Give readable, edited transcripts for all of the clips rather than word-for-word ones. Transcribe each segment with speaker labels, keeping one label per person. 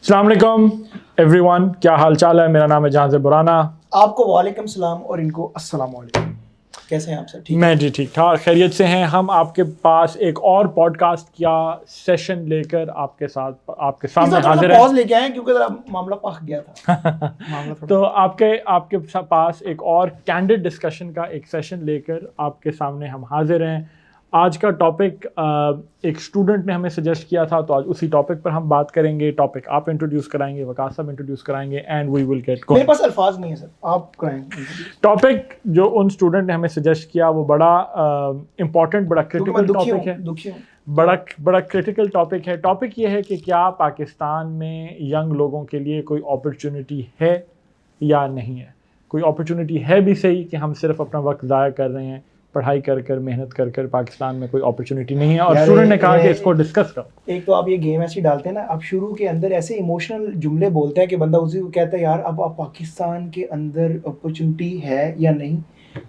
Speaker 1: अस्सलाम वालेकुम एवरीवन, क्या हाल चाल है। मेरा नाम है जहां से बुराना।
Speaker 2: आपको वालेकुम सलाम और इनको अस्सलाम वालेकुम। कैसे हैं आप सर? ठीक
Speaker 1: मैं जी ठीक ठाक खैरियत से हैं। हम आपके पास एक और पॉडकास्ट या सेशन लेकर आपके सामने हाजिर
Speaker 2: पॉज
Speaker 1: हैं।
Speaker 2: लेके आए क्योंकि जरा मामला पक गया था। मामला थोड़ा
Speaker 1: तो आपके पास एक और कैंडिड डिस्कशन का एक सेशन लेकर आपके सामने हम हाजिर हैं। आज का टॉपिक एक स्टूडेंट ने हमें सजेस्ट किया था, तो आज उसी टॉपिक पर हम बात करेंगे। टॉपिक आप इंट्रोड्यूस कराएंगे, वकास साहब इंट्रोड्यूस कराएंगे एंड वी विल गेट
Speaker 2: मेरे पास अल्फाज नहीं है सर, आप कराएंगे।
Speaker 1: टॉपिक जो उन स्टूडेंट ने हमें सजेस्ट किया वो बड़ा इम्पॉर्टेंट, बड़ा क्रिटिकल टॉपिक है।
Speaker 2: दुखी हूँ।
Speaker 1: बड़ा क्रिटिकल टॉपिक है। टॉपिक ये है कि क्या पाकिस्तान में यंग लोगों के लिए कोई अपॉर्चुनिटी है या नहीं है। कोई अपॉर्चुनिटी है भी सही कि हम सिर्फ अपना वक्त ज़ाया कर रहे हैं, पढ़ाई कर मेहनत कर पाकिस्तान में कोई अपॉर्चुनिटी नहीं है। और स्टूडेंट ने कहा कि इसको डिस्कस करो।
Speaker 2: एक तो आप ये गेम ऐसी डालते हैं ना, आप शुरू के अंदर ऐसे इमोशनल जुमले बोलते हैं कि बंदा उसी को कहता है यार अब पाकिस्तान के अंदर अपॉर्चुनिटी है या नहीं।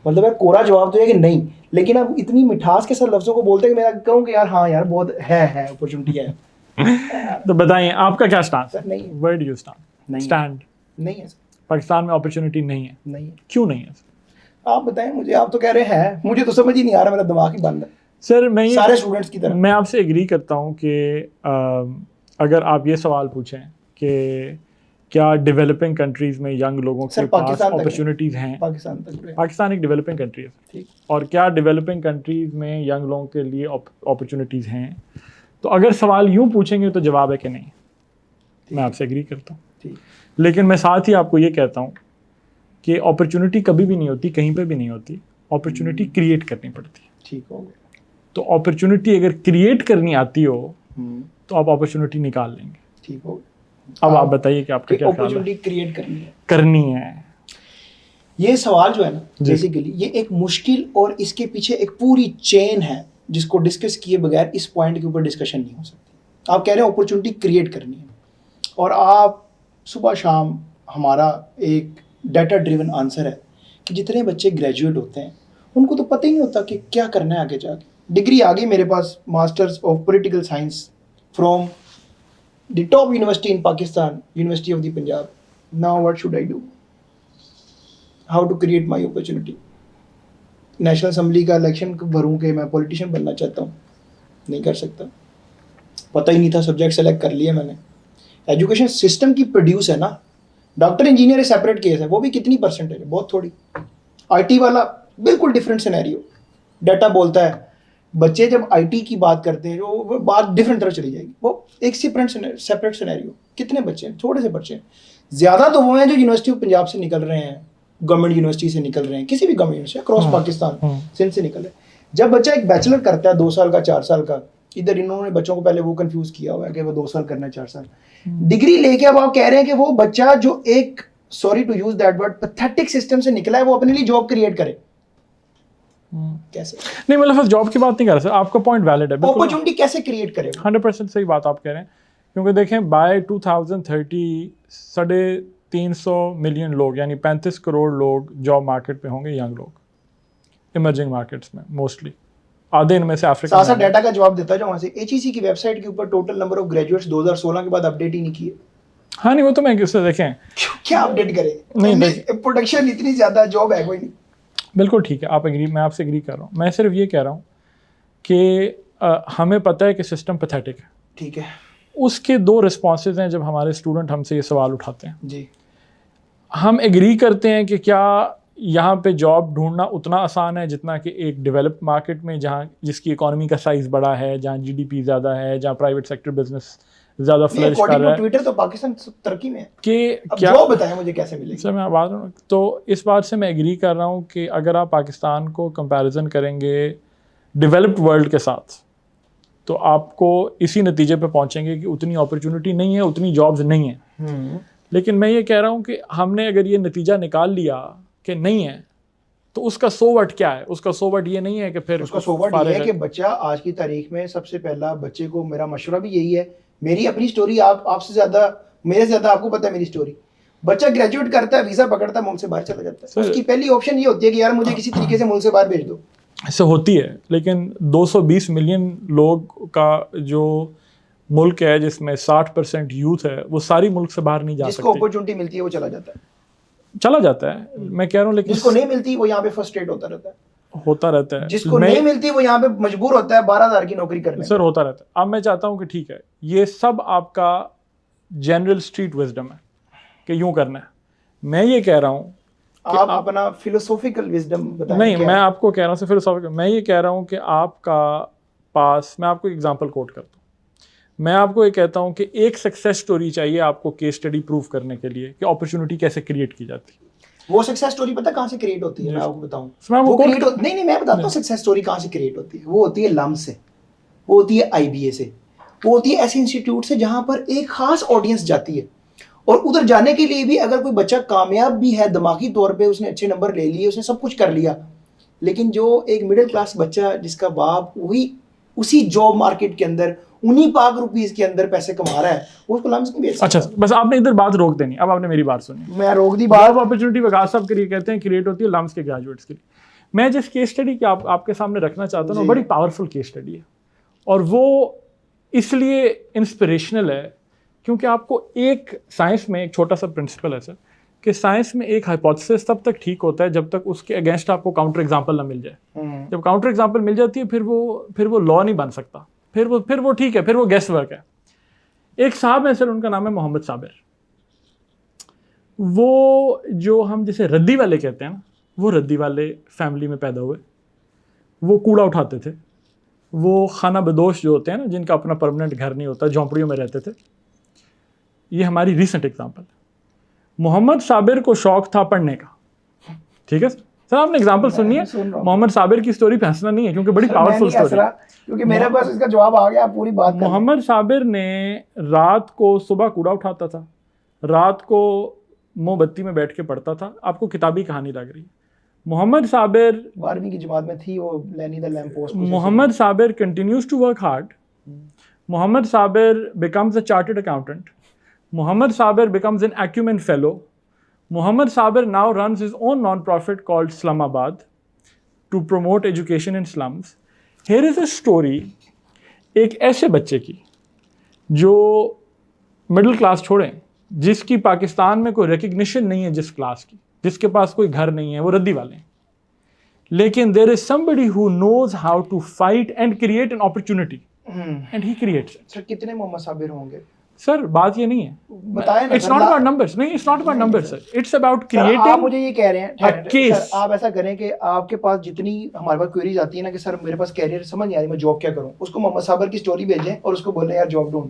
Speaker 2: मतलब यार कोरा जवाब तो है कि नहीं, लेकिन अब इतनी मिठास के साथ लफ्जों को बोलते हैं कि मैं कहूँ कि यार हाँ यार बहुत है अपॉर्चुनिटी है।
Speaker 1: तो बताइए आपका क्या स्टांस है?
Speaker 2: नहीं,
Speaker 1: वेयर डू यू स्टैंड?
Speaker 2: नहीं है सर,
Speaker 1: पाकिस्तान में अपॉर्चुनिटी नहीं है।
Speaker 2: नहीं है।
Speaker 1: क्यों नहीं है?
Speaker 2: आप बताएं मुझे। आप तो कह रहे हैं, मुझे तो समझ ही नहीं आ रहा, मेरा दिमाग ही बंद है
Speaker 1: सर।
Speaker 2: सारे स्टूडेंट्स की तरह।
Speaker 1: मैं आपसे एग्री करता हूँ कि अगर आप ये सवाल पूछें कि क्या डेवलपिंग कंट्रीज़ में यंग लोगों के पास अपॉर्चुनिटीज़ हैं। पाकिस्तान एक डेवलपिंग कंट्री है
Speaker 2: ठीक।
Speaker 1: और क्या डेवलपिंग कंट्रीज़ में यंग लोगों के लिए अपॉर्चुनिटीज़ हैं? तो अगर सवाल यूँ पूछेंगे तो जवाब है कि नहीं। मैं आपसे एग्री करता हूँ, लेकिन मैं साथ ही आपको ये कहता हूँ कि अपॉर्चुनिटी कभी भी नहीं होती, कहीं पे भी नहीं होती। अपॉर्चुनिटी क्रिएट करनी पड़ती है।
Speaker 2: ठीक हो गया।
Speaker 1: तो अपॉर्चुनिटी अगर क्रिएट करनी आती हो तो आप अपॉर्चुनिटी निकाल लेंगे।
Speaker 2: ठीक हो गया।
Speaker 1: अब आप बताइए कि आपका क्या ख्याल है?
Speaker 2: अपॉर्चुनिटी क्रिएट करनी है। ये सवाल जो है ना, बेसिकली ये एक मुश्किल और इसके पीछे एक पूरी चेन है जिसको डिस्कस किए बगैर इस पॉइंट के ऊपर डिस्कशन नहीं हो सकती। आप कह रहे हैं अपॉर्चुनिटी क्रिएट करनी है, और आप सुबह शाम हमारा एक डाटा ड्रिवन आंसर है कि जितने बच्चे ग्रेजुएट होते हैं उनको तो पता ही नहीं होता कि क्या करना है आगे जाके। डिग्री आ गई मेरे पास, masters of political science from the top university in Pakistan, university of the Punjab. Now what should I do? How to create my opportunity? National assembly का इलेक्शन भरूँ कि मैं पॉलिटिशियन बनना चाहता हूँ? नहीं कर सकता। पता ही नहीं था, सब्जेक्ट सेलेक्ट कर लिया मैंने। एजुकेशन सिस्टम की प्रोड्यूस है ना। डॉक्टर इंजीनियर सेपरेट केस है, वो भी कितनी परसेंटेज है? बहुत थोड़ी। आईटी वाला बिल्कुल डिफरेंट सिनेरियो। डाटा बोलता है बच्चे जब आईटी की बात करते हैं वो बात डिफरेंट तरह चली जाएगी। वो एक सेपरेट सिनेरियो। कितने बच्चे हैं? थोड़े से बच्चे हैं। ज़्यादा तो वो हैं जो यूनिवर्सिटी ऑफ पंजाब से निकल रहे हैं, गवर्नमेंट यूनिवर्सिटी से निकल रहे हैं, किसी भी government university across Pakistan Sindh से निकल रहे हैं। जब बच्चा एक बैचलर करता है 2 साल का, 4 साल का, इधर इन्होंने बच्चों को पहले वो कंफ्यूज किया हुआ है कि वो 2 साल करना है, 4 साल डिग्री लेके। अब आप कह रहे हैं कि वो बच्चा जो एक, sorry to use that word, pathetic system से निकला है, वो अपने लिए जॉब क्रिएट करे। कैसे?
Speaker 1: नहीं, मतलब जॉब की बात नहीं कर रहा सर। आपका पॉइंट वैलिड है।
Speaker 2: अपॉर्चुनिटी कैसे क्रिएट करे?
Speaker 1: 100% सही बात आप कह रहे हैं, क्योंकि देखें बाय 2030 350 मिलियन लोग यानी 35 करोड़ लोग जॉब मार्केट पे होंगे, यंग लोग इमर्जिंग मार्केट्स में मोस्टली। आधे इनमें से अफ्रीका।
Speaker 2: सासा डाटा का जवाब देता जाऊं वहां से। एचईसी की वेबसाइट के ऊपर टोटल नंबर ऑफ ग्रेजुएट्स 2016 के बाद अपडेट ही नहीं किए।
Speaker 1: हाँ नहीं, वो तो मैं किससे देखें
Speaker 2: क्या अपडेट करें?
Speaker 1: नहीं,
Speaker 2: प्रोडक्शन इतनी ज्यादा, जॉब है कोई नहीं।
Speaker 1: बिल्कुल ठीक है, आप एग्री, मैं आपसे एग्री कर रहा हूँ। मैं सिर्फ ये कह रहा हूँ कि हमें पता है कि सिस्टम पैथेटिक है।
Speaker 2: ठीक है।
Speaker 1: उसके 2 रिस्पॉन्सेज हैं जब हमारे स्टूडेंट हमसे ये सवाल उठाते हैं
Speaker 2: जी।
Speaker 1: हम एग्री करते हैं कि क्या यहाँ पे जॉब ढूंढना उतना आसान है जितना कि एक डेवलप्ड मार्केट में, जहाँ जिसकी इकोनॉमी का साइज़ बड़ा है, जहाँ जीडीपी ज़्यादा है, जहाँ प्राइवेट सेक्टर बिजनेस ज़्यादा फ्लरिश कर रहा है।
Speaker 2: ट्विटर तो पाकिस्तान तरक्की में है
Speaker 1: कि क्या
Speaker 2: जॉब बताएं मुझे कैसे मिलेगी?
Speaker 1: सर मैं बात रहा तो इस बात से मैं एग्री कर रहा हूँ कि अगर आप पाकिस्तान को कंपैरिजन करेंगे डेवलप्ड वर्ल्ड के साथ तो आपको इसी नतीजे पे पहुँचेंगे कि उतनी अपॉर्चुनिटी नहीं है, उतनी जॉब्स नहीं है। लेकिन मैं ये कह रहा हूँ कि हमने अगर ये नतीजा निकाल लिया कि नहीं है तो उसका सोवट क्या है? उसका सोवट ये नहीं है कि फिर
Speaker 2: उसका सोवट ये है कि बच्चा आज की तारीख में, सबसे पहला बच्चे को मेरा मशवरा भी यही है। मेरी अपनी स्टोरी आपसे ज्यादा, मेरे से ज्यादा आपको पता है मेरी स्टोरी। बच्चा ग्रेजुएट करता है, वीजा पकड़ता है, मुल्क से बाहर चला जाता है। उसकी पहली ऑप्शन ये होती है कि यार मुझे किसी तरीके से मुल्क से बाहर भेज दो।
Speaker 1: ऐसे होती है, लेकिन 220 मिलियन लोग का जो मुल्क है जिसमें 60% यूथ है, वो सारी मुल्क से बाहर नहीं जा
Speaker 2: जिसको
Speaker 1: सकती।
Speaker 2: अपॉर्चुनिटी मिलती है वो चला जाता है,
Speaker 1: चला जाता है, मैं कह रहा हूँ, लेकिन
Speaker 2: जिसको नहीं मिलती वो यहाँ पे फ्रस्ट्रेट होता रहता है,
Speaker 1: होता रहता है।
Speaker 2: जिसको नहीं मिलती वो यहाँ पे मजबूर होता है 12,000 की नौकरी करने।
Speaker 1: सर होता रहता है। अब मैं चाहता हूँ कि ठीक है, ये सब आपका जनरल स्ट्रीट विजडम है कि यूं करना है। मैं ये कह रहा हूँ
Speaker 2: आप अपना फिलोसॉफिकल विजडम बताएं।
Speaker 1: नहीं, मैं आपको कह रहा हूँ फिलोसॉफिकल, मैं ये कह रहा हूँ कि आपका पास, मैं आपको एग्जांपल कोट करता हूँ। मैं आपको ये कहता हूँ कि एक सक्सेस स्टोरी चाहिए आपको केस स्टडी प्रूव करने के लिए कि अपॉर्चुनिटी कैसे क्रिएट की जाती है।
Speaker 2: वो सक्सेस स्टोरी पता कहाँ से क्रिएट होती है, मैं आपको बताऊं।
Speaker 1: वो
Speaker 2: नहीं मैं बताता हूँ सक्सेस स्टोरी कहाँ से क्रिएट होती है। वो होती है लम्स से, वो होती है IBA से, वो होती है ऐसे इंस्टीट्यूट से जहां पर एक खास ऑडियंस जाती है। और उधर जाने के लिए भी अगर कोई बच्चा कामयाब भी है दिमागी तौर पे, उसने अच्छे नंबर ले लिए, उसने सब कुछ कर लिया, लेकिन जो एक मिडिल क्लास बच्चा जिसका बाप वही उसी जॉब मार्केट के अंदर उन्हीं पाक रुपीस के अंदर पैसे कमा रहा है, उसको लम्स नहीं बेच सकता।
Speaker 1: अच्छा, बस आपने इधर बात रोक देनी। अब आपने मेरी बात सुनी,
Speaker 2: मैं रोक दी बात।
Speaker 1: अपॉर्चुनिटी वकास साहब के लिए कहते हैं क्रिएट होती है लम्स के ग्रेजुएट्स के लिए। मैं जिस केस स्टडी की आपके सामने रखना चाहता हूँ, बड़ी पावरफुल केस स्टडी है, और वो इसलिए इंस्पिरेशनल है क्योंकि आपको एक साइंस में एक छोटा सा प्रिंसिपल है सर, कि साइंस में एक हाइपोथेसिस तब तक ठीक होता है जब तक उसके अगेंस्ट आपको काउंटर एग्जांपल ना मिल जाए। जब काउंटर एग्जांपल मिल जाती है फिर वो लॉ नहीं बन सकता, फिर वो ठीक है, फिर वो गेस वर्क है। एक साहब है सर, उनका नाम है मोहम्मद साबिर। वो जो हम जैसे रद्दी वाले कहते हैं ना, वो रद्दी वाले फैमिली में पैदा हुए। वो कूड़ा उठाते थे, वो खाना बदोश जो होते हैं ना, जिनका अपना परमानेंट घर नहीं होता, झोंपड़ियों में रहते थे। ये हमारी रिसेंट एग्जांपल है। मोहम्मद साबिर को शौक था पढ़ने का, ठीक है सर, आपने एग्जांपल सुननी है। मोहम्मद साबिर की स्टोरी पे हंसना नहीं है क्योंकि बड़ी पावरफुल स्टोरी है,
Speaker 2: क्योंकि मेरे पास इसका जवाब आ गया, पूरी बात।
Speaker 1: मोहम्मद साबिर ने रात को सुबह कूड़ा उठाता था, रात को मोमबत्ती में बैठ के पढ़ता था। आपको किताबी कहानी लग रही है। मोहम्मद साबिर
Speaker 2: 12वीं की जमात में थी, वो लेनी the lamp post.
Speaker 1: Mohammad Sabir continues to work hard. Mohammad Sabir becomes a chartered accountant. Muhammad Sabir becomes an acumen fellow. Muhammad Sabir now runs his own non-profit called Slumabad to promote education in slums. Here is a story एक ऐसे बच्चे की जो middle class छोड़ें, जिसकी पाकिस्तान में कोई recognition नहीं है, जिस क्लास की, जिसके पास कोई घर नहीं है, वो रद्दी वाले हैं, लेकिन there is somebody who knows how to fight and create an opportunity and he creates it.
Speaker 2: Sir कितने मोहम्मद साबिर होंगे?
Speaker 1: सर बात ये नहीं है,
Speaker 2: बताएं ना।
Speaker 1: इट्स नॉट अबाउट नंबर्स, नहीं, it's not about numbers sir, it's about creating.
Speaker 2: आप मुझे ये कह रहे हैं
Speaker 1: केस।
Speaker 2: आप ऐसा करें कि आपके पास जितनी हमारे पास क्वेरीज आती है ना कि सर मेरे पास कैरियर समझ नहीं आ रही, मैं जॉब क्या करूं, उसको मोहम्मद साबिर की स्टोरी भेजें और उसको बोलें यार जॉब ढूंढ।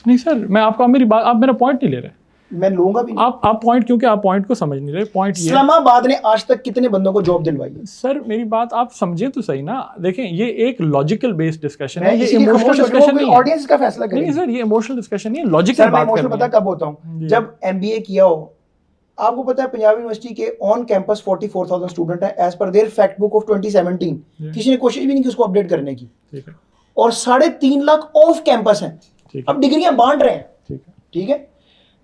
Speaker 1: नहीं सर, मैं आपको, आप मेरी बात, आप मेरा पॉइंट नहीं ले रहे।
Speaker 2: मैं लूंगा भी नहीं।
Speaker 1: आप पॉइंट, क्योंकि आप पॉइंट को समझ नहीं रहे। पॉइंट ये,
Speaker 2: इस्लामाबाद ने आज तक कितने बंदों को जॉब दिलवाई है?
Speaker 1: सर मेरी बात आप समझें तो सही ना। देखें, ये एक लॉजिकल बेस्ड डिस्कशन है, ये इमोशनल डिस्कशन नहीं है।
Speaker 2: ऑडियंस का फैसला करें।
Speaker 1: नहीं सर, ये इमोशनल डिस्कशन नहीं है, लॉजिकल बात करनी है।
Speaker 2: पता कब होता हूं, जब MBA किया हो। आपको पता है पंजाब यूनिवर्सिटी के ऑन कैंपस 44,000 स्टूडेंट है as per their fact book of 2017। किसी ने कोशिश भी नहीं की उसको अपडेट करने की, और 3.5 लाख ऑफ कैंपस हैं। अब डिग्रियां बांट रहे हैं, ठीक है।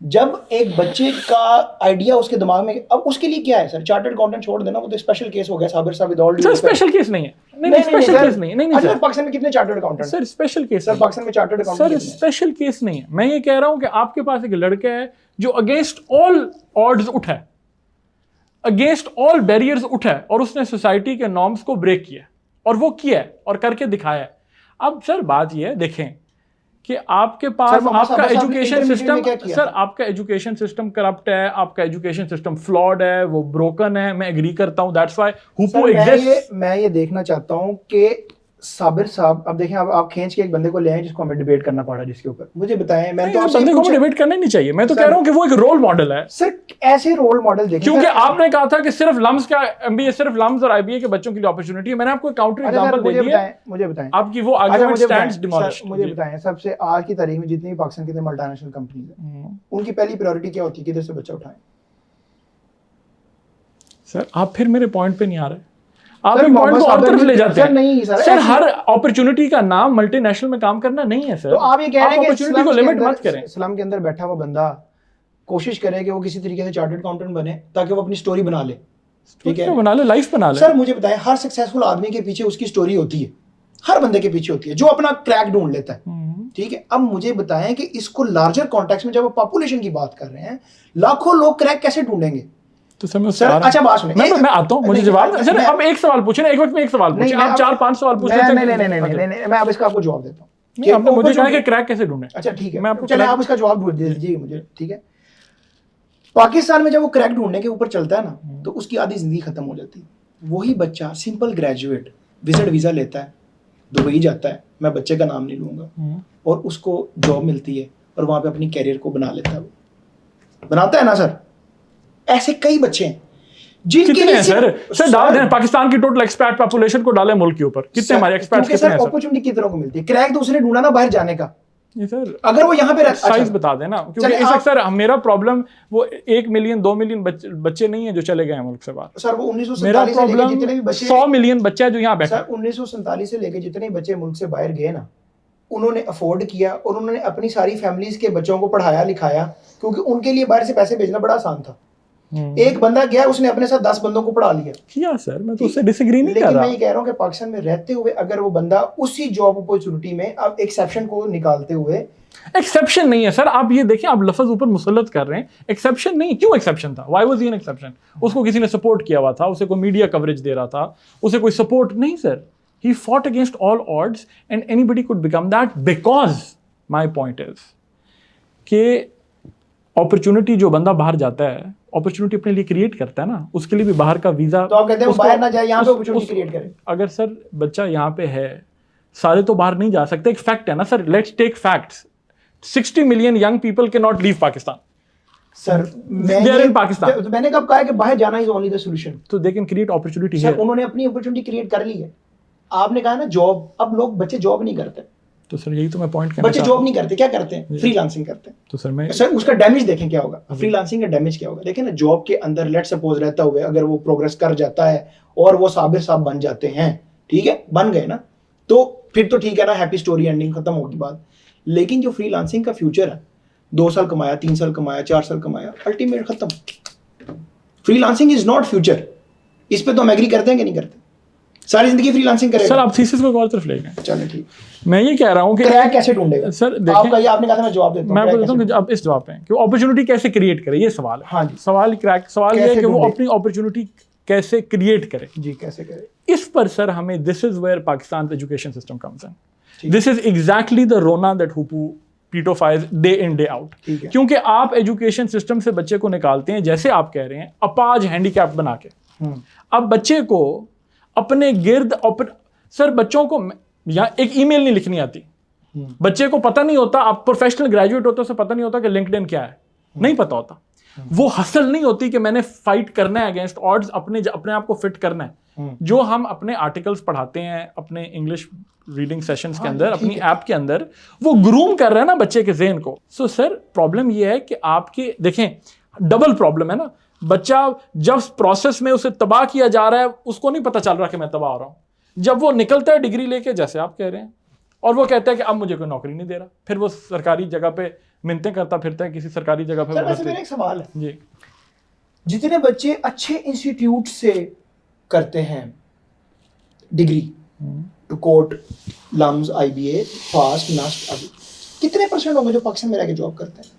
Speaker 2: जब एक बच्चे का आइडिया उसके दिमाग में, अब उसके लिए क्या है सर, चार्टर्ड अकाउंटेंट छोड़ देना, वो तो स्पेशल केस हो गया। साबिर साहब with all due,
Speaker 1: special case नहीं है। नहीं, स्पेशल केस नहीं है। नहीं
Speaker 2: सर, पाकिस्तान में कितने chartered accountant?
Speaker 1: Sir special case,
Speaker 2: sir Pakistan में chartered accountant
Speaker 1: sir special case नहीं है। मैं ये कह रहा हूं कि आपके पास एक लड़का है जो अगेंस्ट ऑल ऑड्स उठा है, अगेंस्ट ऑल बैरियर्स उठा है, और उसने सोसाइटी के नॉर्म्स को ब्रेक किया, और वो किया है और करके दिखाया है। अब सर बात ये है, देखें कि आपके पास आपका एजुकेशन सिस्टम, सर आपका एजुकेशन सिस्टम करप्ट है, आपका एजुकेशन सिस्टम फ्लॉड है, वो ब्रोकन है, मैं एग्री करता हूं। दैट्स व्हाई हुपो एग्जिस्ट्स।
Speaker 2: मैं ये देखना चाहता हूं कि साबिर साहब, अब देखें, अब आप खींच के एक बंदे को ले आए जिसको हमें डिबेट करना पड़ा, जिसके ऊपर मुझे बताएं। मैं तो
Speaker 1: आपसे बंदे को डिबेट करना ही नहीं चाहिए। मैं तो कह रहा हूं कि वो एक रोल मॉडल है।
Speaker 2: सर ऐसे रोल मॉडल देखें,
Speaker 1: क्योंकि आपने कहा था कि सिर्फ लम्स का MBA, सिर्फ लम्स और IBA के बच्चों के लिए अपॉर्चुनिटी है। मैंने आपको काउंटर एग्जांपल दे दिया।
Speaker 2: मुझे बताएं
Speaker 1: आपकी वो आर्गुमेंट स्टैंड्स डिमोलिश्ड।
Speaker 2: मुझे बताएं, सबसे आज की तारीख में जितनी भी पाकिस्तान की मल्टीनेशनल कंपनीज हैं, उनकी पहली प्रायोरिटी क्या होती है? किधर से बच्चा उठाएं?
Speaker 1: सर आप फिर मेरे पॉइंट पे नहीं आ रहे, आप एक पॉइंट को और तरफ ले जाते हैं।
Speaker 2: नहीं
Speaker 1: सर हर अपॉर्चुनिटी का नाम मल्टीनेशनल में काम करना नहीं है सर।
Speaker 2: तो आप ये कह रहे हैं कि
Speaker 1: अपॉर्चुनिटी को लिमिट मत करें।
Speaker 2: स्लम के अंदर बैठा हुआ बंदा कोशिश करे कि वो किसी तरीके से चार्टर्ड अकाउंटेंट बने ताकि वो अपनी स्टोरी बना ले, ठीक है,
Speaker 1: बना ले, लाइफ बना ले।
Speaker 2: सर मुझे बताएं, हर सक्सेसफुल आदमी के पीछे उसकी स्टोरी होती है, हर बंदे के पीछे होती है जो अपना क्रैक ढूंढ लेता है। ठीक है, अब मुझे बताएं कि इसको लार्जर कॉन्टेक्स्ट में जब आप पॉपुलेशन की बात कर रहे हैं, लाखों लोग क्रैक कैसे ढूंढेंगे?
Speaker 1: तो सर
Speaker 2: सर अच्छा बात सुनिए,
Speaker 1: मैं आता हूं, मुझे जवाब सर अब एक सवाल पूछे ना, एक वक्त में एक सवाल पूछे, आप 4-5 सवाल पूछ लेते हैं।
Speaker 2: नहीं, मैं अब इसका आपको जवाब देता हूँ।
Speaker 1: नहीं, आपने मुझे कहा कि क्रैक कैसे ढूंढे।
Speaker 2: अच्छा ठीक है,
Speaker 1: मैं आपको
Speaker 2: चलिए आप इसका जवाब ढूंढ दीजिए मुझे, ठीक है। पाकिस्तान में जब वो क्रैक ढूंढने के ऊपर चलता है ना, तो उसकी आधी जिंदगी खत्म हो जाती है। वही बच्चा सिंपल ग्रेजुएट विजिट वीजा लेता है, दुबई जाता है, मैं बच्चे का नाम नहीं लूंगा, और उसको जॉब मिलती है और वहां पे अपनी कैरियर को बना लेता है। वो बनाता है ना सर, ऐसे कई बच्चे हैं
Speaker 1: कितने हैं सर डाल दें पाकिस्तान की टोटल एक्सपैट पॉपुलेशन को डालें मुल्क के ऊपर, कितने हमारे एक्सपैट्स कितने हैं सर?
Speaker 2: अपॉर्चुनिटी कितनों को मिलती है? क्रैक तो उसने ढूंढा ना बाहर जाने का।
Speaker 1: ये सर
Speaker 2: अगर वो यहाँ पे
Speaker 1: साइज बता देना, क्योंकि इस वक्त सर मेरा प्रॉब्लम वो 1 मिलियन 2 मिलियन बच्चे नहीं है जो चले गए हैं मुल्क से बाहर
Speaker 2: सर। वो 1947 से लेके जितने भी बच्चे
Speaker 1: 100 मिलियन बच्चे जो यहाँ बैठे
Speaker 2: सर 1947 से लेके जितने बच्चे मुल्क से बाहर गए ना, उन्होंने अफोर्ड किया और उन्होंने अपनी सारी फैमिलीज के बच्चों को पढ़ाया लिखाया, क्योंकि उनके लिए बाहर से पैसे भेजना बड़ा आसान था। एक बंदा गया, उसने अपने साथ 10 बंदों को पढ़ा लिया
Speaker 1: किया सर, मैं तो उससे डिसएग्री नहीं कर रहा,
Speaker 2: लेकिन मैं ये कह रहा हूँ कि पाकिस्तान में रहते हुए अगर वो बंदा उसी जॉब अपॉर्चुनिटी में, अब एक्सेप्शन को निकालते हुए,
Speaker 1: एक्सेप्शन नहीं है सर, आप ये देखिए, आप लफ्ज ऊपर मुसल्लत कर रहे हैं, एक्सेप्शन नहीं, क्यों एक्सेप्शन था? Why was he an exception? उसको किसी ने सपोर्ट किया हुआ था, उसे कोई मीडिया कवरेज दे रहा था, उसे कोई सपोर्ट नहीं sir, he fought against all odds and anybody could become that, because my point is कि अपॉर्चुनिटी जो बंदा बाहर जाता है, अपॉर्चुनिटी अपने लिए क्रिएट करता है ना, उसके लिए भी बाहर का वीजा,
Speaker 2: तो आप कहते हैं वो बाहर ना जाए, यहाँ पे अपॉर्चुनिटी क्रिएट करे।
Speaker 1: अगर सर बच्चा यहाँ पे है, सारे तो बाहर नहीं जा सकते, एक फैक्ट है ना sir, let's take facts, 60 million young people can not leave Pakistan
Speaker 2: sir.
Speaker 1: Pakistan,
Speaker 2: मैंने कब कहा है कि बाहर जाना इज ओनली द सॉल्यूशन?
Speaker 1: तो they can create opportunity
Speaker 2: sir, उन्होंने अपनी अपॉर्चुनिटी क्रिएट कर ली है। आपने कहा ना जॉब, अब लोग बच्चे जॉब नहीं करते,
Speaker 1: तो सर यही तो मैं पॉइंट करना
Speaker 2: बच्चे जॉब नहीं करते, क्या करते हैं? फ्रीलांसिंग करते हैं।
Speaker 1: तो सर
Speaker 2: उसका डैमेज देखें क्या होगा, फ्रीलांसिंग का डैमेज क्या होगा। देखें ना, जॉब के अंदर लेट सपोज रहता हुए अगर वो प्रोग्रेस कर जाता है और वो साबिर साहब बन जाते हैं, ठीक है, बन गए ना, तो फिर तो ठीक है ना, हैप्पी स्टोरी, एंडिंग खत्म होगी बात। लेकिन जो फ्रीलांसिंग का फ्यूचर है, 2 साल कमाया, 3 साल कमाया, 4 साल कमाया, अल्टीमेट खत्म। Freelancing is not future. इस पे तो हम एग्री करते हैं कि नहीं करते? सारी जिंदगी फ्रीलांसिंग करेगा
Speaker 1: सर, आप थीसिस को एक और तरफ ले गए।
Speaker 2: चलो ठीक,
Speaker 1: मैं ये कह रहा हूँ कि
Speaker 2: क्रैक कैसे ढूंढेगा
Speaker 1: सर?
Speaker 2: आपका ये आपने कहा था, मैं जवाब देता हूं।
Speaker 1: मैं बोलता हूँ कि आप इस जवाब पे कि अपॉर्चुनिटी कैसे क्रिएट करे, ये सवाल है।
Speaker 2: हाँ जी,
Speaker 1: सवाल क्रैक, सवाल ये है कि वो अपनी अपॉर्चुनिटी कैसे क्रिएट करे
Speaker 2: जी, कैसे करे।
Speaker 1: इस पर सर हमें, this is where Pakistan education system comes in, this is exactly the रोना दैट हुपू पीटोफाइज डे इन डे आउट। क्योंकि आप एजुकेशन सिस्टम से बच्चे को निकालते हैं, जैसे आप कह रहे हैं, अपाज हैंडीकैप बना के। अब बच्चे को अपने गिर्द सर, बच्चों को यहाँ एक ईमेल नहीं लिखनी आती, बच्चे को पता नहीं होता, आप प्रोफेशनल ग्रेजुएट होते उसे पता नहीं होता कि लिंक्डइन क्या है, नहीं पता होता। वो हसल नहीं होती कि मैंने फाइट करना है अगेंस्ट ऑड्स, अपने आप को फिट करना है। जो हम अपने आर्टिकल्स पढ़ाते हैं अपने इंग्लिश रीडिंग सेशंस के अंदर, अपनी ऐप के अंदर, वो ग्रूम कर रहे हैं ना बच्चे के ज़हन को। सो सर, प्रॉब्लम ये है कि आपके देखें, डबल प्रॉब्लम है ना, बच्चा जब प्रोसेस में उसे तबाह किया जा रहा है, उसको नहीं पता चल रहा कि मैं तबाह हो रहा हूँ। जब वो निकलता है डिग्री लेके, जैसे आप कह रहे हैं, और वो कहता है कि अब मुझे कोई नौकरी नहीं दे रहा, फिर वो सरकारी जगह पे मिन्नतें करता फिरता है किसी सरकारी जगह पे।
Speaker 2: वैसे मेरा एक सवाल है
Speaker 1: जी,
Speaker 2: जितने बच्चे अच्छे इंस्टीट्यूट से करते हैं degree, to quote, LUMS, IBA, FAST, NUST, कितने % होंगे जो पाकिस्तान में रह के जॉब करते हैं?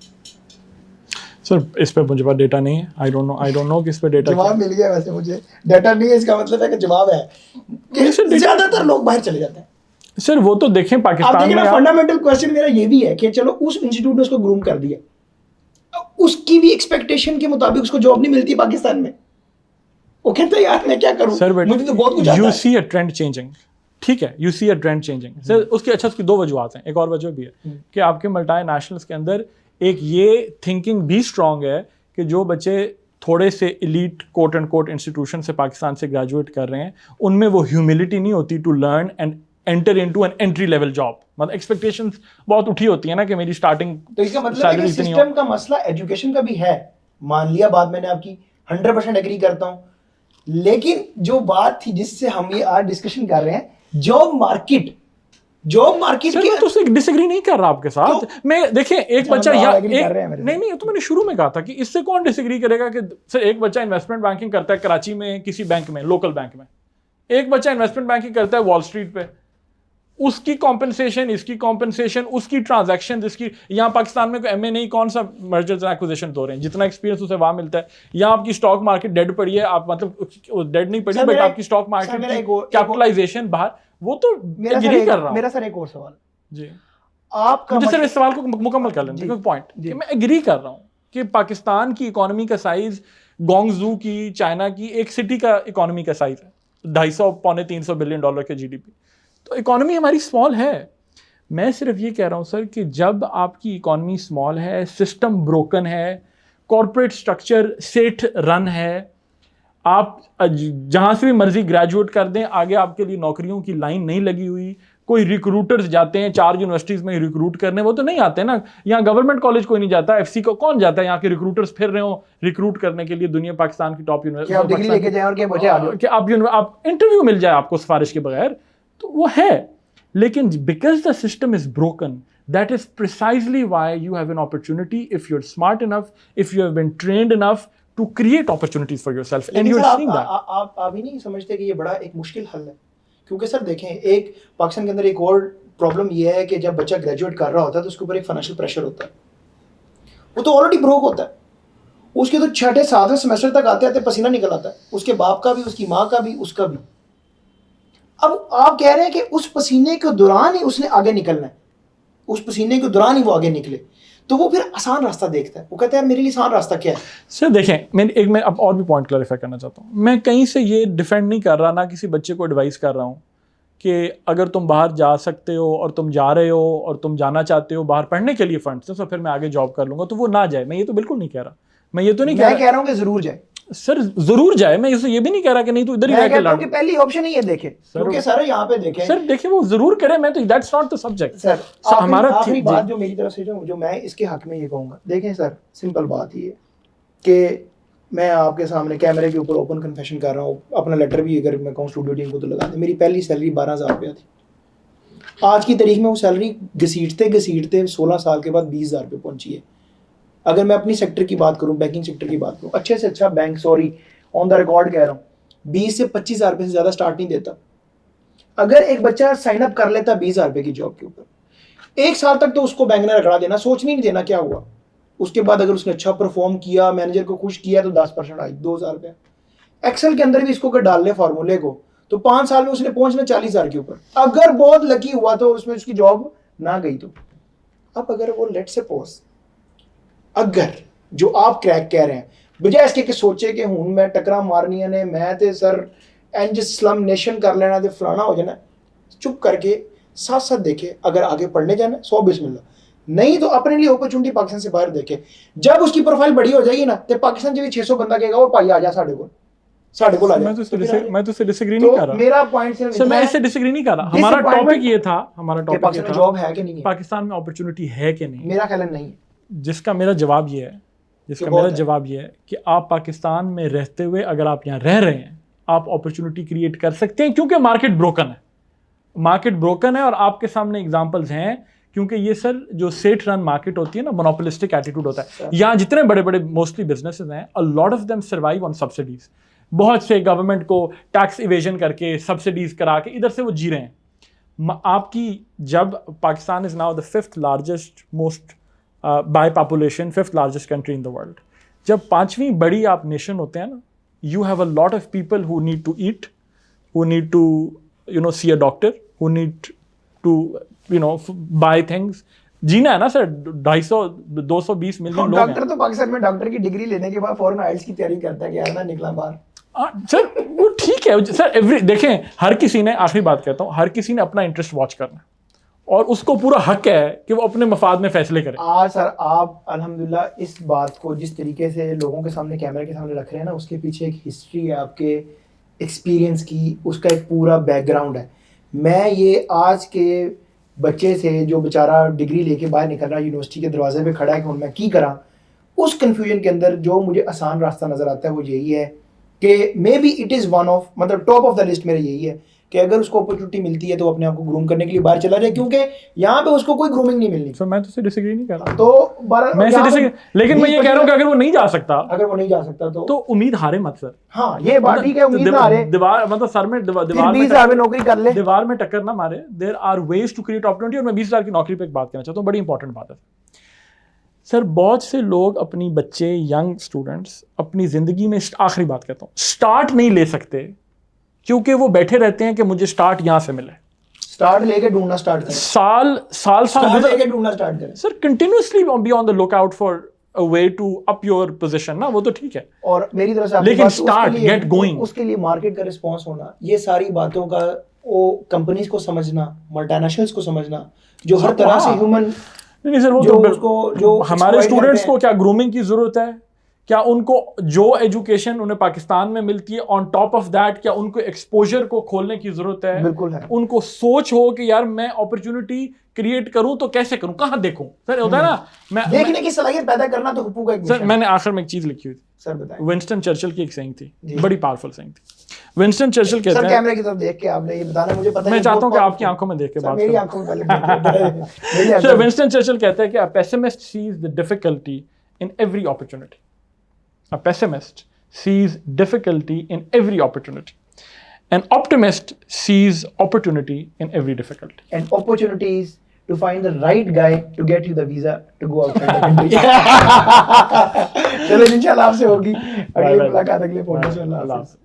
Speaker 1: सर, इस पे मुझे पास डेटा नहीं है, आई डोंट नो किस पे डेटा।
Speaker 2: जवाब मिल गया वैसे मुझे, डेटा नहीं है इसका मतलब है कि जवाब है कि ज्यादातर लोग बाहर चले जाते हैं।
Speaker 1: सर वो तो देखें पाकिस्तान में,
Speaker 2: फंडामेंटल क्वेश्चन मेरा ये भी है कि चलो उस इंस्टीट्यूट ने उसको ग्रूम कर दिया, उसकी भी एक्सपेक्टेशन के मुताबिक उसको जॉब नहीं मिलती पाकिस्तान में, वो कहता है यार मैं क्या करूं,
Speaker 1: सर
Speaker 2: मुझे तो बहुत कुछ आता है।
Speaker 1: You see a trend changing, ठीक है, you see a trend changing sir. उसकी उसकी 2 वजूहत हैं, एक और वजह भी है कि आपके मल्टीनेशनल्स के अंदर एक ये थिंकिंग भी स्ट्रांग है कि जो बच्चे थोड़े से elite quote and quote institution से पाकिस्तान से ग्रेजुएट कर रहे हैं, उनमें वो ह्यूमिलिटी नहीं होती to learn and enter into an entry level job. मतलब एक्सपेक्टेशंस बहुत उठी होती है ना कि मेरी स्टार्टिंग,
Speaker 2: तो इसका मतलब है कि सिस्टम का मसला एजुकेशन का भी है। मान लिया बात मैंने आपकी 100% एग्री करता हूं, लेकिन जो बात थी जिससे हम ये आज डिस्कशन कर रहे हैं, जॉब मार्केट
Speaker 1: के, मैं तो डिसएग्री नहीं कर रहा आपके साथ। तो, मैं देखें, एक बच्चा नहीं, तो मैंने शुरू में कहा था कि इससे कौन डिसएग्री करेगा कि सर एक बच्चा इन्वेस्टमेंट बैंकिंग करता है कराची में किसी बैंक में, लोकल बैंक में, एक बच्चा इन्वेस्टमेंट बैंकिंग करता है वॉल स्ट्रीट पे, उसकी कॉम्पनसेशन, इसकी कॉम्पनसेशन, उसकी ट्रांजैक्शन, इसकी, यहाँ पाकिस्तान में कोई एमए नहीं, कौन सा मर्जर्स एंड एक्विजिशन हो रहे हैं, जितना एक्सपीरियंस उसे वहां मिलता है। यहाँ आपकी स्टॉक मार्केट डेड पड़ी है, आप मतलब डेड नहीं पड़ी, बट आपकी स्टॉक मार्केट की कैपिटलाइजेशन बाहर, वो तो एग्री कर रहा हूँ।
Speaker 2: मेरा सर एक और सवाल
Speaker 1: जी,
Speaker 2: आपका,
Speaker 1: मुझे सिर्फ इस सवाल को मुकम्मल कर लें पॉइंट, कि मैं एग्री कर रहा हूँ कि पाकिस्तान की इकोनॉमी का साइज गोंगजू की, चाइना की एक सिटी का इकोनॉमी का साइज है, 250-300 बिलियन डॉलर के जीडीपी, तो इकोनॉमी हमारी स्मॉल है। मैं सिर्फ ये कह रहा हूँ सर कि जब आपकी इकोनॉमी स्मॉल है, सिस्टम ब्रोकन है, कॉर्पोरेट स्ट्रक्चर सेठ रन है, आप जहाँ से भी मर्जी ग्रेजुएट कर दें, आगे आपके लिए नौकरियों की लाइन नहीं लगी हुई, कोई रिक्रूटर्स जाते हैं 4 यूनिवर्सिटीज में रिक्रूट करने, वो तो नहीं आते ना। यहाँ गवर्नमेंट कॉलेज कोई नहीं जाता, एफसी को कौन जाता है, यहाँ के रिक्रूटर्स फिर रहे हो रिक्रूट करने के लिए दुनिया पाकिस्तान की टॉप यूनिवर्सिटी, आप इंटरव्यू मिल जाए आपको सिफारिश के बगैर, तो वो है। लेकिन because the system is broken, that is precisely why you have an opportunity, if you're smart enough, if you have been trained enough to create opportunities for yourself, and you're seeing that.
Speaker 2: आप ही नहीं समझते कि ये बड़ा एक मुश्किल हल है? क्योंकि सर देखें, एक पाकिस्तान के अंदर एक और प्रॉब्लम ये है कि जब बच्चा ग्रेजुएट कर रहा होता है तो उसके ऊपर एक फाइनेंशियल प्रेशर होता है, वो तो ऑलरेडी ब्रोक होता है, उसके तो 6-7वें सेमेस्टर तक आते आते पसीना निकल आता है, उसके बाप का भी, उसकी माँ का भी, उसका भी। अब आप कह रहे हैं कि उस पसीने के दौरान ही उसने आगे निकलना है, उस पसीने के दौरान ही वो आगे निकले, तो वो फिर आसान रास्ता देखता है, वो कहता है मेरे लिए आसान रास्ता क्या है।
Speaker 1: सर देखें, मैं अब और भी पॉइंट क्लैरिफाई करना चाहता हूँ। मैं कहीं से ये डिफेंड नहीं कर रहा, ना किसी बच्चे को एडवाइस कर रहा हूँ कि अगर तुम बाहर जा सकते हो और तुम जा रहे हो और तुम जाना चाहते हो बाहर पढ़ने के लिए फंड्स तो फिर मैं आगे जॉब कर लूंगा, तो वो ना जाए। मैं ये तो बिल्कुल नहीं कह रहा, मैं ये तो नहीं कह
Speaker 2: रहा हूँ कि जरूर जाए।
Speaker 1: सर जरूर जाए, मैं ये भी नहीं कह रहा कि नहीं तो इधर ही रह के लड़ो।
Speaker 2: पहली ऑप्शन ही है, देखे क्योंकि सर यहाँ पे देखें,
Speaker 1: सर देखिए वो जरूर करे, मैं तो that's not the subject
Speaker 2: sir. हमारा आखिरी बात जो मेरी तरफ से जो मैं इसके हक में ये कहूँगा, देखें सर, सिंपल बात ये कि मैं आपके सामने कैमरे के ऊपर ओपन कन्फेशन कर रहा हूँ, अपना लेटर भी अगर मैं कहूँ स्टूडियो टीम को तो लगा दे, मेरी पहली सैलरी 12,000 रुपया थी। आज की तारीख में वो सैलरी घसीटते 16 साल के बाद 20,000 रुपये पहुंची है। अगर मैं अपनी सेक्टर की बात करूं, बैंकिंग सेक्टर की बात करूं, अच्छे से अच्छा bank, sorry on the record कह रहा हूं, 20 से 25,000 रुपये से ज़्यादा स्टार्ट नहीं देता। अगर एक बच्चा साइन अप कर लेता 20,000 रुपये की जॉब के ऊपर, 1 साल तक तो उसको बैंक ने रगड़ा देना, सोचने नहीं देना क्या हुआ। उसके बाद अगर उसने अच्छा परफॉर्म किया, मैनेजर को खुश किया, तो 10% आई 2,000 रुपये। एक्सेल के अंदर भी इसको अगर डाल ले फार्मूले को, तो 5 साल में उसने पहुंचना 40,000 के ऊपर। अगर बहुत लकी हुआ तो उसमें उसकी जॉब ना गई तो। अब अगर वो लेट से पोज, अगर जो आप क्रैक कह रहे हैं, बजाय इसके कि सोचे कि हूं मैं टकरा मारनिया ने, मैं तो सर एंज स्लम नेशन कर लेना तो फलाना हो जाना, चुप करके साथ साथ देखे। अगर आगे पढ़ने जाना 100 बिस्मिल्लाह, नहीं तो अपने लिए अपॉर्चुनिटी पाकिस्तान से बाहर देखे। जब उसकी प्रोफाइल बड़ी हो जाएगी ना, तो पाकिस्तान जो 600 बंदा कहेगा वो भाई आ जा साढ़े को आ जा।
Speaker 1: मैं तो डिसएग्री नहीं कर रहा।
Speaker 2: मेरा पॉइंट सिर्फ
Speaker 1: मैं इससे डिसएग्री नहीं कर रहा। हमारा टॉपिक ये था,
Speaker 2: जॉब है कि नहीं है,
Speaker 1: पाकिस्तान में अपॉर्चुनिटी है कि नहीं।
Speaker 2: मेरा ख्याल नहीं है।
Speaker 1: जिसका मेरा जवाब ये है कि आप पाकिस्तान में रहते हुए अगर आप यहाँ रह रहे हैं, आप अपॉर्चुनिटी क्रिएट कर सकते हैं, क्योंकि मार्केट ब्रोकन है और आपके सामने एग्जांपल्स हैं। क्योंकि ये सर जो सेठ रन मार्केट होती है ना, मोनोपोलिस्टिक एटीट्यूड होता है। यहाँ जितने बड़े बड़े मोस्टली बिजनेसेस हैं, अ lot of them survive on subsidies. बहुत से गवर्नमेंट को टैक्स इवेजन करके सब्सिडीज करा के इधर से वो जी रहे हैं। आपकी जब Pakistan is now the 5th largest most by population 5th largest country in the world, जब 5वीं बड़ी आप नेशन होते हैं ना, you have a lot of people who need to eat, who need to see a doctor, who need to buy things. जीना है ना सर, 220 मिलियन लोग हैं।
Speaker 2: डॉक्टर तो पाकिस्तान में डॉक्टर की डिग्री लेने के बाद फौरन आइल्स की तैयारी करता है कि यार मैं निकला बाहर।
Speaker 1: सर वो ठीक है सर, देखें हर किसी ने, आखिरी बात कहता हूँ, हर किसी ने अपना इंटरेस्ट वॉच करना और उसको पूरा हक है कि वो अपने मफाद में फैसले करे।
Speaker 2: आज सर आप अल्हम्दुलिल्लाह इस बात को जिस तरीके से लोगों के सामने, कैमरे के सामने रख रहे हैं ना, उसके पीछे एक हिस्ट्री है आपके एक्सपीरियंस की, उसका एक पूरा बैकग्राउंड है। मैं ये आज के बच्चे से जो बेचारा डिग्री लेके बाहर निकल रहा है, यूनिवर्सिटी के दरवाजे पे खड़ा है कि मैं की करा, उस कन्फ्यूजन के अंदर जो मुझे आसान रास्ता नज़र आता है वो यही है कि may be it is one of, मतलब टॉप ऑफ द लिस्ट मेरा यही है कि अगर उसको अपॉर्चुनिटी मिलती है तो अपने आप को ग्रूम करने के लिए बाहर चला जाए, क्योंकि यहाँ पे उसको कोई ग्रूमिंग नहीं मिलनी।
Speaker 1: सर मैं तो डिसएग्री नहीं कर रहा,
Speaker 2: तो
Speaker 1: मैं लेकिन मैं ये कह रहा हूँ कि अगर वो नहीं जा सकता,
Speaker 2: अगर वो नहीं जा सकता तो
Speaker 1: उम्मीद हारे मत सर।
Speaker 2: हाँ ये बात ठीक है, उम्मीद ना हारे,
Speaker 1: दीवार मतलब सर में दीवार में
Speaker 2: 20,000 में नौकरी कर ले,
Speaker 1: दीवार में टक्कर ना मारे। There are ways to create opportunity. और मैं 20,000 की नौकरी पे एक बात कहना चाहता हूँ, बड़ी इंपॉर्टेंट बात है सर। बहुत से लोग अपनी बच्चे, यंग स्टूडेंट्स अपनी जिंदगी में, आखिरी बात कहता हूँ, स्टार्ट नहीं ले सकते क्योंकि वो बैठे रहते हैं कि मुझे स्टार्ट यहां से मिले।
Speaker 2: स्टार्ट लेके ढूंढना स्टार्ट करें,
Speaker 1: साल
Speaker 2: लेके ढूंढना स्टार्ट करें
Speaker 1: sir. Continuously be on the look out for a way to up your position ना, वो तो ठीक है।
Speaker 2: और मेरी तरफ से
Speaker 1: लेकिन स्टार्ट, गेट गोइंग,
Speaker 2: उसके लिए मार्केट का रिस्पांस होना, ये सारी बातों का वो कंपनीज को समझना, मल्टीनेशनल्स को समझना, जो हर तरह से ह्यूमन
Speaker 1: नहीं सर, वो
Speaker 2: जो
Speaker 1: तो
Speaker 2: उसको जो
Speaker 1: हमारे स्टूडेंट्स को क्या ग्रूमिंग की जरूरत है? क्या उनको जो एजुकेशन उन्हें पाकिस्तान में मिलती है ऑन टॉप ऑफ दैट, क्या उनको एक्सपोजर को खोलने की जरूरत है?
Speaker 2: बिल्कुल है।
Speaker 1: उनको सोच हो कि यार मैं अपॉर्चुनिटी क्रिएट करूं तो कैसे करूं, कहां देखूं? सर होता है ना, मैं
Speaker 2: देखने की सलाहियत पैदा करना तो हुकूक है।
Speaker 1: सर मैंने आखिर में एक चीज लिखी हुई थी
Speaker 2: सर, बताएं।
Speaker 1: विंस्टन चर्चिल की एक सेइंग थी, बड़ी पावरफुल सेइंग थी। विंस्टन चर्चिल कहते हैं,
Speaker 2: कैमरे की तरफ देख के आपने ये बताना, मुझे पता है,
Speaker 1: मैं चाहता हूं कि आपकी आंखों में देख के बात
Speaker 2: मेरी आंखों में पहले
Speaker 1: सर विंस्टन चर्चिल कहता है कि a pessimist sees the difficulty in every opportunity. A pessimist sees difficulty in every opportunity. An optimist sees opportunity in every difficulty.
Speaker 2: And opportunities to find the right guy to get you the visa to go outside the country. चलो इंशाल्लाह आपसे होगी अगली मुलाकात, अगले podcast में।